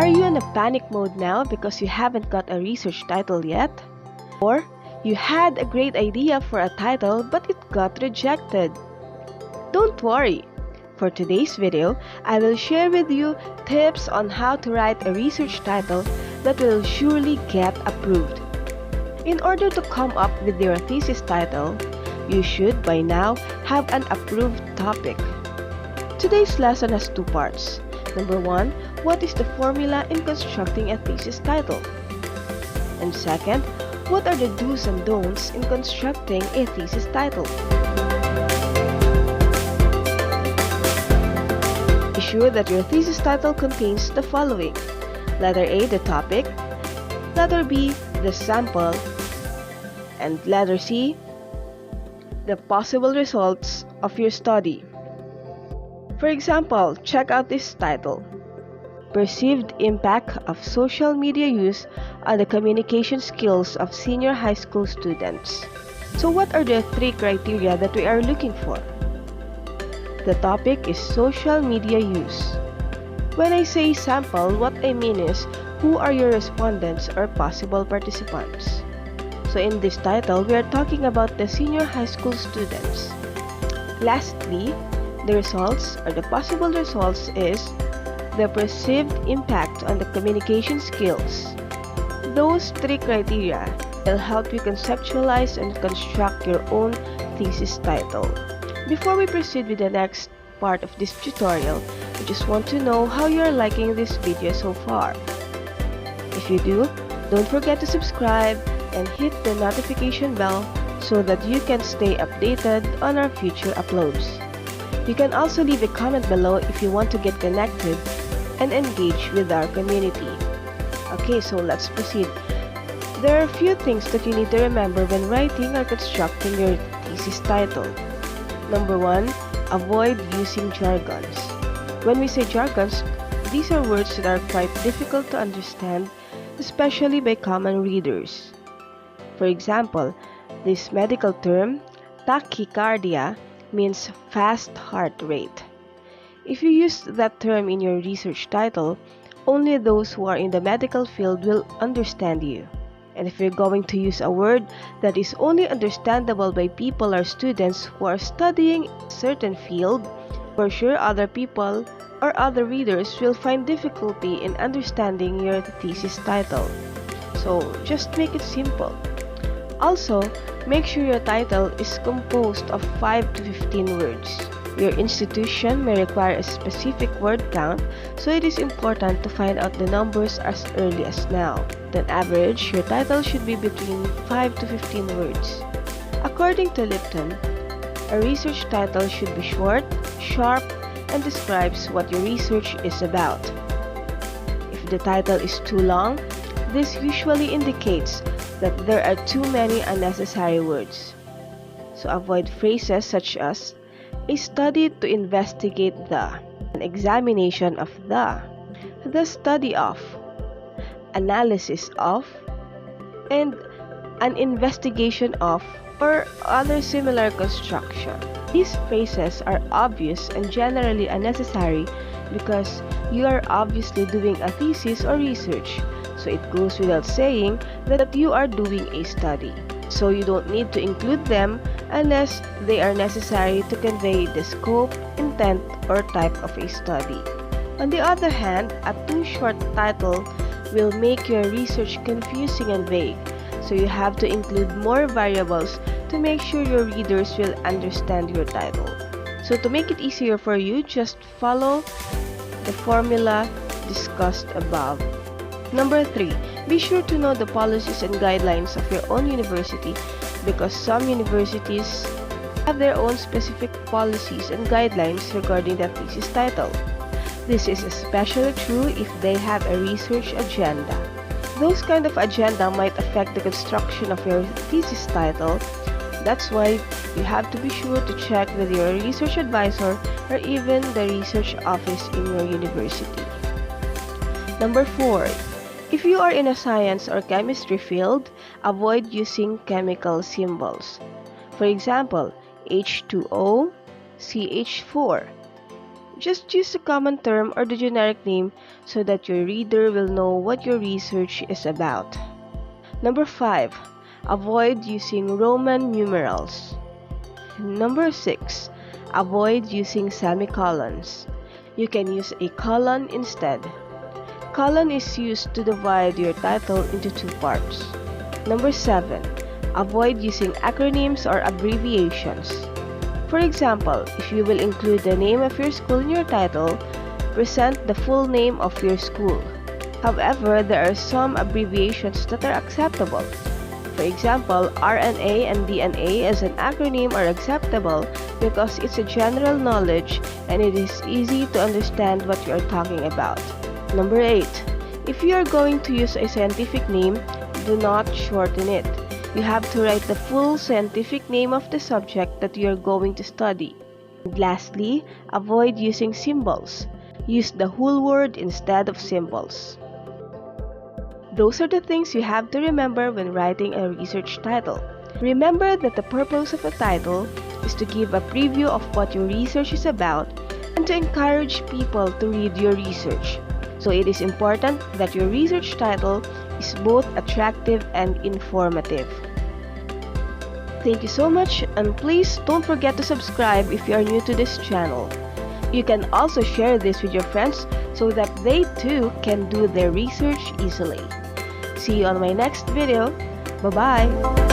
Are you in a panic mode now because you haven't got a research title yet? Or you had a great idea for a title but it got rejected? Don't worry. For today's video, I will share with you tips on how to write a research title that will surely get approved. In order to come up with your thesis title, you should by now have an approved topic. Today's lesson has two parts. Number 1, what is the formula in constructing a thesis title? And second, what are the do's and don'ts in constructing a thesis title? Be sure that your thesis title contains the following. Letter A, the topic. Letter B, the sample. And letter C, the possible results of your study. For example, check out this title. Perceived impact of social media use on the communication skills of senior high school students. So what are the 3 criteria that we are looking for? The topic is social media use. When I say sample, what I mean is who are your respondents or possible participants. So in this title, we are talking about the senior high school students. Lastly, the results or the possible results is the perceived impact on the communication skills. Those 3 criteria will help you conceptualize and construct your own thesis title. Before we proceed with the next part of this tutorial, I just want to know how you are liking this video so far. If you do, don't forget to subscribe and hit the notification bell so that you can stay updated on our future uploads. You can also leave a comment below if you want to get connected and engage with our community. Okay, so let's proceed. There are a few things that you need to remember when writing or constructing your thesis title. Number 1, avoid using jargons. When we say jargons, these are words that are quite difficult to understand, especially by common readers. For example, this medical term, tachycardia, means fast heart rate. If you use that term in your research title, only those who are in the medical field will understand you. And if you're going to use a word that is only understandable by people or students who are studying a certain field, for sure other people or other readers will find difficulty in understanding your thesis title. So just make it simple. Also, make sure your title is composed of 5 to 15 words. Your institution may require a specific word count, so it is important to find out the numbers as early as now. On average, your title should be between 5 to 15 words. According to Lipton, a research title should be short, sharp, and describes what your research is about. If the title is too long, this usually indicates that there are too many unnecessary words. So avoid phrases such as a study to investigate the, an examination of the study of, analysis of, and an investigation of, or other similar construction. These phrases are obvious and generally unnecessary because you are obviously doing a thesis or research, so it goes without saying that you are doing a study. So you don't need to include them unless they are necessary to convey the scope, intent, or type of a study. On the other hand, a too short title will make your research confusing and vague, so you have to include more variables to make sure your readers will understand your title. So to make it easier for you, just follow the formula discussed above. Number 3, be sure to know the policies and guidelines of your own university because some universities have their own specific policies and guidelines regarding the thesis title. This is especially true if they have a research agenda. Those kind of agenda might affect the construction of your thesis title. That's why you have to be sure to check with your research advisor or even the research office in your university. Number 4, if you are in a science or chemistry field, avoid using chemical symbols. For example, H2O, CH4. Just use a common term or the generic name so that your reader will know what your research is about. Number 5. Avoid using Roman numerals. Number 6. Avoid using semicolons. You can use a colon instead. Colon is used to divide your title into 2 parts. Number 7. Avoid using acronyms or abbreviations. For example, if you will include the name of your school in your title, present the full name of your school. However, there are some abbreviations that are acceptable. For example, RNA and DNA as an acronym are acceptable because it's a general knowledge and it is easy to understand what you are talking about. Number 8. If you are going to use a scientific name, do not shorten it. You have to write the full scientific name of the subject that you are going to study. And lastly, avoid using symbols. Use the whole word instead of symbols. Those are the things you have to remember when writing a research title. Remember that the purpose of a title is to give a preview of what your research is about and to encourage people to read your research. So it is important that your research title is both attractive and informative. Thank you so much, and please don't forget to subscribe if you are new to this channel. You can also share this with your friends so that they too can do their research easily. See you on my next video. Bye-bye!